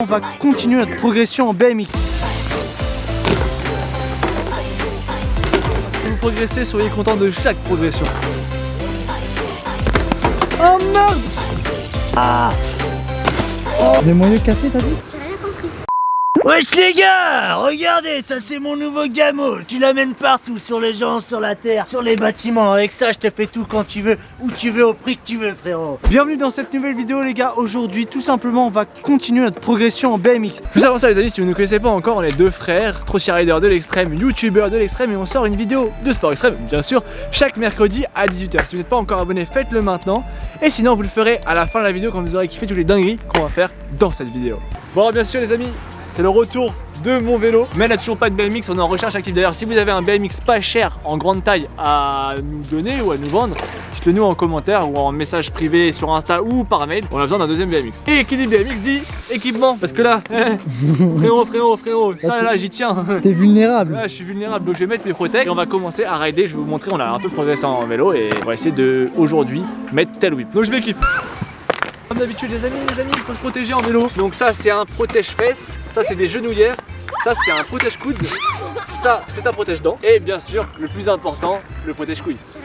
On va continuer notre progression en BMX. Si vous progressez, soyez content de chaque progression. Oh merde! Ah! Oh. Des moyeux cassés, t'as dit? J'ai rien compris. Wesh les gars, regardez, ça c'est mon nouveau gamos. Tu l'amènes partout, sur les gens, sur la terre, sur les bâtiments. Avec ça, je te fais tout quand tu veux, où tu veux, au prix que tu veux, frérot. Bienvenue dans cette nouvelle vidéo les gars. Aujourd'hui, tout simplement, on va continuer notre progression en BMX. Juste avant ça les amis, si vous ne nous connaissez pas encore, on est deux frères, Trochy Rider de l'extrême, youtubeur de l'extrême, et on sort une vidéo de sport extrême, bien sûr, chaque mercredi à 18h. Si vous n'êtes pas encore abonné, faites-le maintenant. Et sinon, vous le ferez à la fin de la vidéo quand vous aurez kiffé toutes les dingueries qu'on va faire dans cette vidéo. Bon, bien sûr les amis, c'est le retour de mon vélo, mais elle n'a toujours pas de BMX, on est en recherche active. D'ailleurs, si vous avez un BMX pas cher en grande taille à nous donner ou à nous vendre, dites-le nous en commentaire ou en message privé sur Insta ou par mail. On a besoin d'un deuxième BMX. Et qui dit BMX dit équipement, parce que là, frérot, ça là j'y tiens. T'es vulnérable. Là je suis vulnérable, donc je vais mettre mes protects et on va commencer à rider. Je vais vous montrer, on a un peu progressé en vélo et on va essayer de aujourd'hui mettre tel whip. Donc je m'équipe. Comme d'habitude les amis, il faut se protéger en vélo. Donc ça c'est un protège-fesses, ça c'est des genouillères, ça c'est un protège-coude, ça c'est un protège-dents et bien sûr le plus important, le protège-couille. J'ai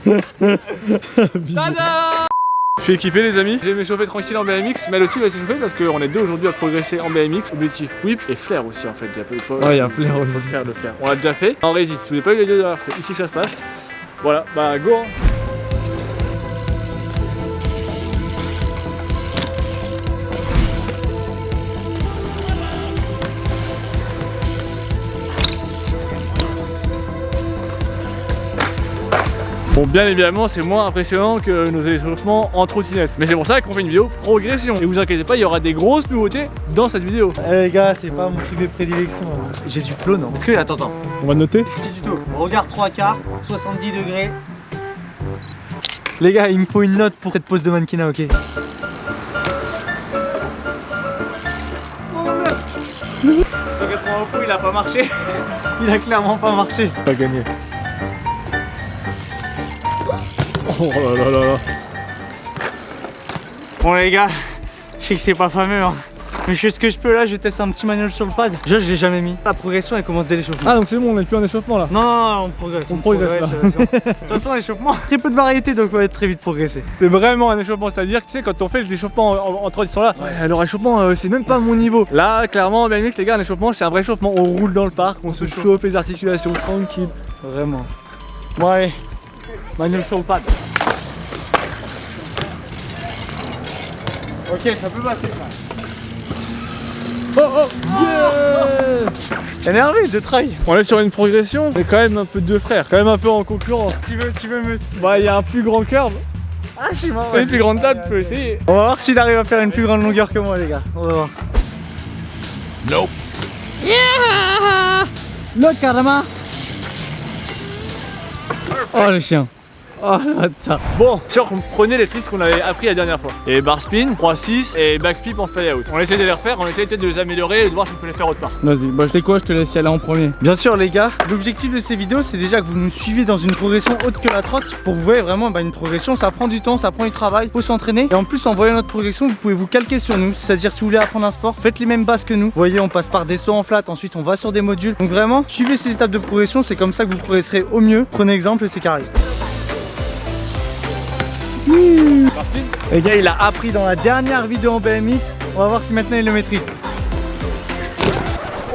rien compris. Tada! Je suis équipé les amis, je vais m'échauffer tranquille en BMX, mais elle aussi va s'échauffer parce qu'on est deux aujourd'hui à progresser en BMX. Objectif whip et flair aussi en fait. Ouais, il y a flair aussi. Le flair. On l'a déjà fait en résine. Si vous n'avez pas eu les deux heures, c'est ici que ça se passe. Voilà, bah go hein. Bon, bien évidemment, c'est moins impressionnant que nos échauffements en trottinette. Mais c'est pour ça qu'on fait une vidéo progression. Et vous inquiétez pas, il y aura des grosses nouveautés dans cette vidéo. Eh les gars, c'est pas mon truc de prédilection. J'ai du flow, non? Est-ce que, attends. On va noter. Petit tuto. Regard 3 quarts, 70 degrés. Les gars, il me faut une note pour cette pose de mannequinat, ok? Oh merde! 180 au coup, il a pas marché. Il a clairement pas marché. Pas gagné. Oh là là là là. Bon les gars, je sais que c'est pas fameux hein. Mais je fais ce que je peux là, je teste un petit manuel sur le pad. Déjà je l'ai jamais mis. La progression elle commence dès l'échauffement. Ah donc c'est bon, on est plus en échauffement là. Non, on progresse. On progresse là. De toute façon l'échauffement, très peu de variété donc on va être très vite progresser. C'est vraiment un échauffement, c'est-à-dire que tu sais quand on fait l'échauffement en transition là, ouais, alors échauffement c'est même pas mon niveau. Là clairement BMX les gars, un échauffement c'est un vrai échauffement, on roule dans le parc, on se chauffe les articulations tranquille. Vraiment. Bon allez, manuel sur le pad. Ok, ça peut passer ça. Oh yeah. Énervé de trail. On est sur une progression, mais quand même un peu deux frères, quand même un peu en concurrence. Tu veux me... Bah il y a un plus grand curve, Ah je suis mort. une plus grande table, tu peux essayer. On va voir s'il arrive à faire une plus grande longueur que moi les gars. On va voir. Nope. Le karma. Oh le chien. Oh là. Bon, sûr qu'on prenait les tricks qu'on avait appris la dernière fois. Et bar spin, 3-6 et backflip en fly out. On essaie de les refaire, on essaie peut-être de les améliorer et de voir si on peut les faire autre part. Vas-y, bah je quoi, je te laisse y aller en premier. Bien sûr les gars, l'objectif de ces vidéos c'est déjà que vous nous suivez dans une progression haute que la trotte. Pour vous voyez vraiment une progression, ça prend du temps, ça prend du travail, faut s'entraîner. Et en plus en voyant notre progression, vous pouvez vous calquer sur nous. C'est-à-dire si vous voulez apprendre un sport, faites les mêmes bases que nous. Vous voyez, on passe par des sauts en flat, ensuite on va sur des modules. Donc vraiment, suivez ces étapes de progression, c'est comme ça que vous progresserez au mieux. Prenez exemple et c'est carré. Les gars, il a appris dans la dernière vidéo en BMX. On va voir si maintenant il le maîtrise.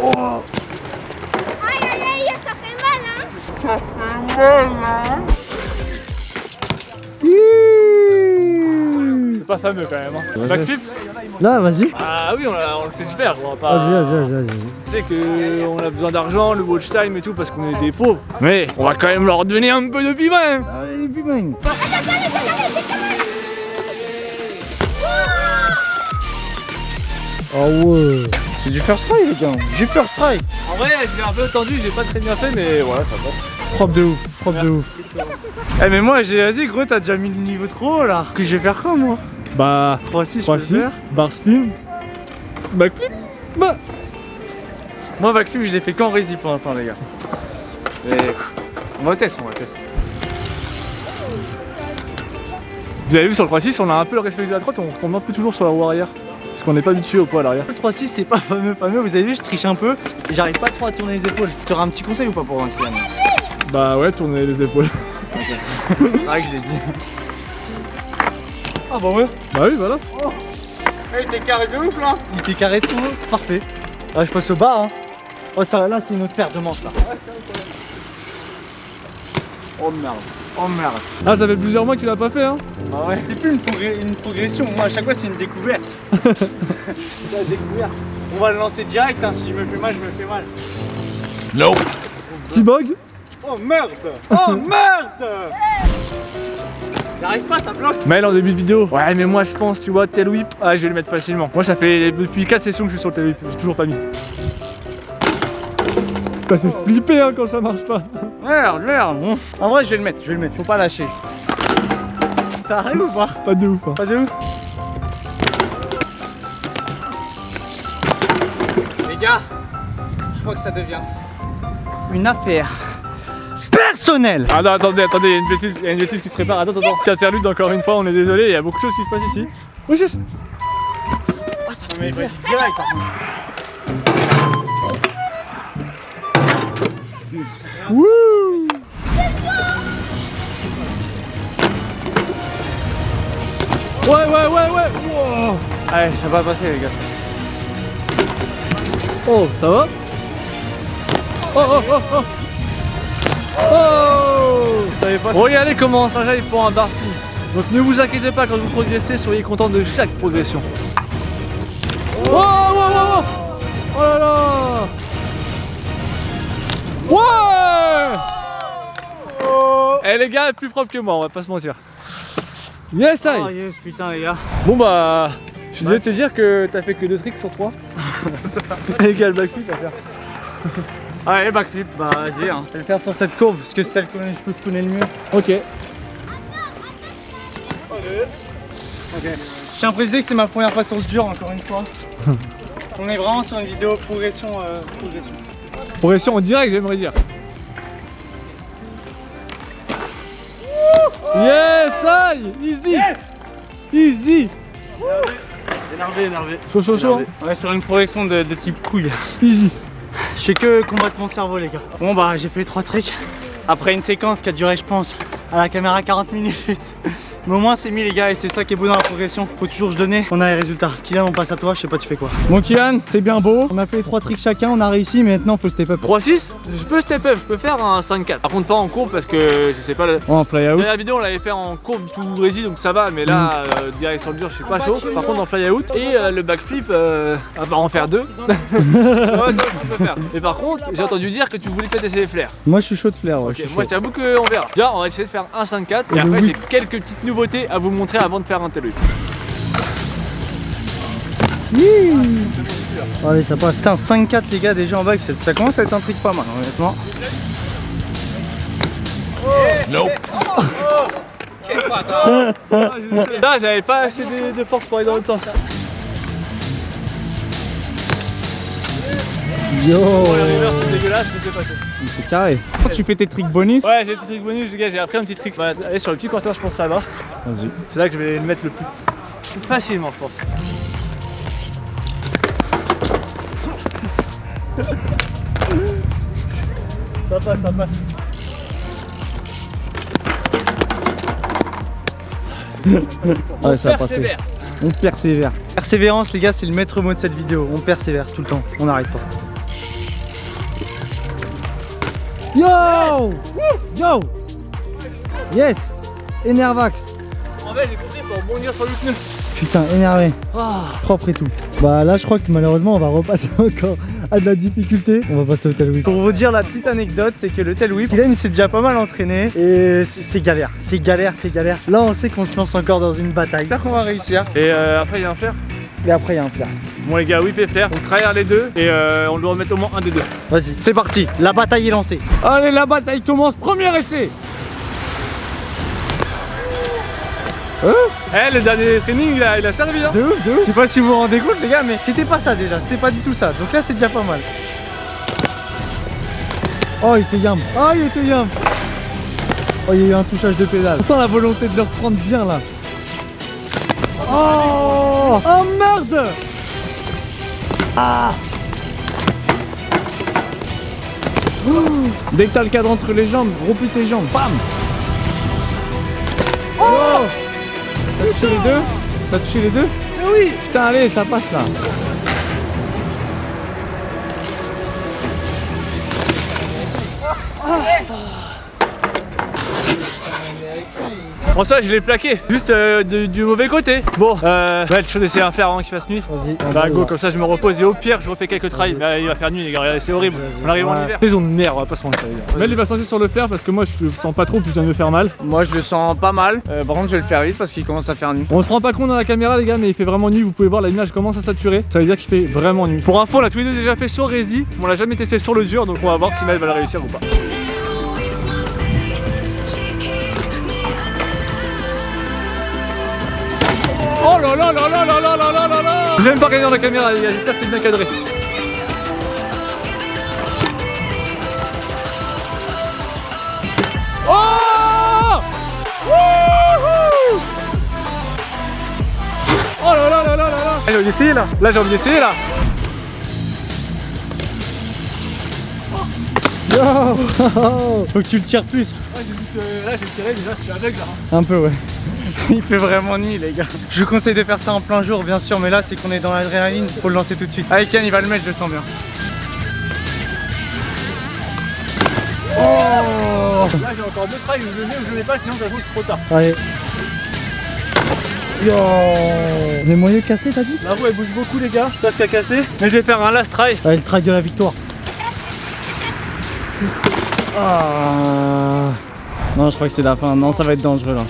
Aïe aïe aïe, ça fait mal hein. Ça fait mal hein. C'est pas fameux quand même. Hein. Backflip. Là, vas-y. Ah oui, on le sait faire. On va pas... Vas-y. Tu sais qu'on a besoin d'argent, le watch time et tout parce qu'on est des pauvres. Mais on va quand même leur donner un peu de piment. Allez, piment. Oh ouais. C'est du first try les gars. Du first try. En vrai, j'ai un peu tendu, j'ai pas très bien fait, mais voilà, ça passe. Propre de ouf. Eh mais moi j'ai vas-y gros, t'as déjà mis le niveau trop haut là. Que je vais faire quoi moi? Bah 3-6 je peux le faire. bar spin, backflip. Bah Moi backflip je l'ai fait qu'en rési pour l'instant les gars. Et on va tester. Vous avez vu sur le 3-6, on a un peu le réflexe de la trotte, on retombe un peu toujours sur la roue arrière. Parce qu'on n'est pas habitué au poids à l'arrière. Le 3-6 c'est pas fameux, vous avez vu, je triche un peu et j'arrive pas trop à tourner les épaules. Tu auras un petit conseil ou pas pour Kylian? Bah ouais, tourner les épaules. C'est vrai que je l'ai dit. Ah bah ouais. Bah oui, voilà. Oh. Il était carré de ouf là. Il était carré de ouf, parfait. Ah, je passe au bas hein. Oh ça là c'est une autre paire de manches là. Oh merde. Oh merde. Ah, ça fait plusieurs mois qu'il a pas fait hein. Ah ouais. C'est plus une progression, moi à chaque fois c'est une découverte. C'est la découverte. On va le lancer direct hein. Si je me fais mal, je me fais mal. Non. Petit bug. Oh merde. Oh merde. J'arrive pas, ça bloque. Maël en début de vidéo. Ouais mais moi je pense tu vois tail whip. Ah je vais le mettre facilement. Moi ça fait depuis 4 sessions que je suis sur le tail whip. J'ai toujours pas mis. Ça fait flipper hein quand ça marche pas. Merde. Bon. En vrai je vais le mettre, faut pas lâcher. Ça arrive ou pas? Pas de ouf hein. Pas de ouf. Les gars, je crois que ça devient une affaire personnelle. Ah non attendez, il y a une bêtise qui se prépare. Attends. Caterlude encore une fois, on est désolé, il y a beaucoup de choses qui se passent ici. Oui, Ah ça fait direct par contre. Wouh. Ouais. Wow. Allez, ça va passer les gars. Oh, ça va? Oh. Regardez comment ça j'arrive pour un barfi. Donc ne vous inquiétez pas quand vous progressez, soyez content de chaque progression. Wow. Oh là là. Ouais. Eh les gars, plus propre que moi, on va pas se mentir. Yes, I. Oh yes, putain les gars. Bon bah, je suis désolé de te dire que t'as fait que 2 tricks sur 3. Les gars, le backflip à faire. Allez, backflip, bah vas-y, hein. Je vais le faire sur cette courbe parce que c'est celle que je connais le mieux. Ok. Je tiens à préciser que c'est ma première fois sur le dur, encore une fois. On est vraiment sur une vidéo progression. Progression en direct, j'aimerais dire. Yes, aïe, easy. Easy. Énervé. Chaud. On est sur une progression de type couille. Easy. Je fais que combattre mon cerveau les gars. Bon bah j'ai fait 3 tricks. Après une séquence qui a duré je pense à la caméra 40 minutes. Mais au moins c'est mis les gars et c'est ça qui est beau dans la progression. Faut toujours se donner, on a les résultats. Kylian on passe à toi, je sais pas tu fais quoi. Bon Kylian, c'est bien beau. On a fait les 3 tricks chacun, on a réussi mais maintenant faut step up. 3-6, je peux step up, je peux faire un 5-4. Par contre pas en courbe parce que je sais pas. Oh, en fly La out. dernière vidéo on l'avait fait en courbe tout réside donc ça va, mais là direct sur le dur je suis pas chaud. Par contre en fly out et le backflip, à part en faire 2. Ouais, je peux faire. Et par contre j'ai entendu dire que tu voulais peut-être essayer les flares. Moi je suis chaud de flair. Ouais, Ok, moi je t'avoue qu'on verra. Déjà on va essayer de faire un 5-4 et après j'ai quelques petites nouveautés à vous montrer avant de faire un tail whip. Allez ça passe. Putain 5-4 les gars déjà en back, ça commence à être un trick pas mal honnêtement. Là j'avais pas assez de force pour aller dans l'autre sens. Yo. Oh, la reverse c'est dégueulasse, je sais pas. C'est carré. Tu fais tes tricks bonus. Ouais, j'ai le petit trick bonus, les gars, j'ai appris un petit trick. On va aller sur le petit quarter, je pense là-bas. Vas-y. C'est là que je vais le mettre le plus facilement, je pense. Ça passe. Ouais, ça va passer. Persévère. On persévère. Persévérance les gars c'est le maître mot de cette vidéo. On persévère tout le temps, on n'arrête pas. Yo! Yo! Yes! Enervax. En fait, j'ai compris pour rebondir sur le pneu. Putain, énervé. Ah. Propre et tout. Bah là je crois que malheureusement on va repasser encore à de la difficulté. On va passer au tail whip. Pour vous dire la petite anecdote, c'est que le tail whip, Kylian il s'est déjà pas mal entraîné et c'est galère. C'est galère. Là on sait qu'on se lance encore dans une bataille. J'espère qu'on va réussir. Et après, il y a un flair. Et après il y a un flair. Bon, les gars, whip et flair, on travaille les deux et on doit en mettre au moins un des deux. Vas-y, c'est parti. La bataille est lancée. Allez, la bataille commence. Premier essai. Le dernier training il a servi hein. De ouf. Je sais pas si vous vous rendez compte les gars mais c'était pas ça déjà, c'était pas du tout ça. Donc là c'est déjà pas mal. Oh il était yam. Oh il y a eu un touchage de pédale. On sent la volonté de le reprendre bien là. Oh, oh merde. Ah. Dès que t'as le cadre entre les jambes, replie tes jambes, bam. Oh. T'as touché les deux? T'as touché les deux? Mais oui. Putain, allez, ça passe là. Bon ça je l'ai plaqué, juste du mauvais côté. Bon, ouais, je vais essayer de faire avant qu'il fasse nuit. Vas-y. Bah go, comme ça je me repose et au pire je refais quelques trails. Mais il va faire nuit les gars, regardez, c'est horrible. On arrive en hiver. Saison de merde, on va pas se mentir les gars. Mel il va se lancer sur le fer parce que moi je le sens pas trop, puis je viens de me faire mal. Moi je le sens pas mal. Par contre je vais le faire vite parce qu'il commence à faire nuit. On se rend pas compte dans la caméra les gars, mais il fait vraiment nuit. Vous pouvez voir la image commence à saturer. Ça veut dire qu'il fait vraiment nuit. Pour info, on a tous les deux déjà fait sur Resi. On l'a jamais testé sur le dur, donc on va voir si Mel va le réussir ou pas. Oh là là là là là là là là là là. J'ai même pas regardé dans la caméra les gars, j'espère que c'est bien cadré. Oh wouhou. Oh là là là là là là. J'ai envie d'essayer là. Là j'ai envie d'essayer là. Yo. Faut que tu le tires plus. Ouais, là j'ai tiré déjà, je suis aveugle là. Un peu ouais. Il fait vraiment nuit les gars. Je vous conseille de faire ça en plein jour bien sûr, mais là c'est qu'on est dans l'adrénaline, faut le lancer tout de suite. Allez Kian il va le mettre, je le sens bien. Oh. Là j'ai encore deux trails où je le mets ou je le mets pas, sinon ça joue trop tard. Allez. Yo. Les moyeux cassés t'as dit? La roue elle bouge beaucoup les gars, je sais pas ce qu'elle a cassé, mais je vais faire un last try. Allez le trail de la victoire. Ah. Non je crois que c'est la fin, non ça va être dangereux là.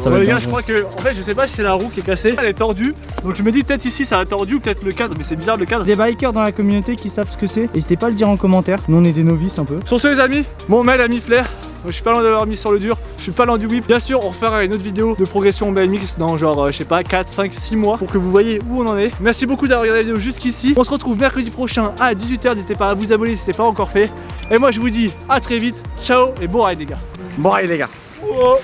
Ça va les être gars, je crois que en fait je sais pas si c'est la roue qui est cassée, elle est tordue. Donc je me dis peut-être ici ça a tordu ou peut-être le cadre, mais c'est bizarre le cadre. Des bikers dans la communauté qui savent ce que c'est, n'hésitez pas à le dire en commentaire. Nous on est des novices un peu. Sur ce les amis, mon Mel a mis flair. Je suis pas loin d'avoir mis sur le dur, je suis pas loin du whip. Bien sûr on refera une autre vidéo de progression en BMX dans genre je sais pas 4, 5, 6 mois pour que vous voyez où on en est. Merci beaucoup d'avoir regardé la vidéo jusqu'ici. On se retrouve mercredi prochain à 18 h, n'hésitez pas à vous abonner si c'est pas encore fait. Et moi je vous dis à très vite, ciao et bon ride les gars. Bon allez les gars. Oh.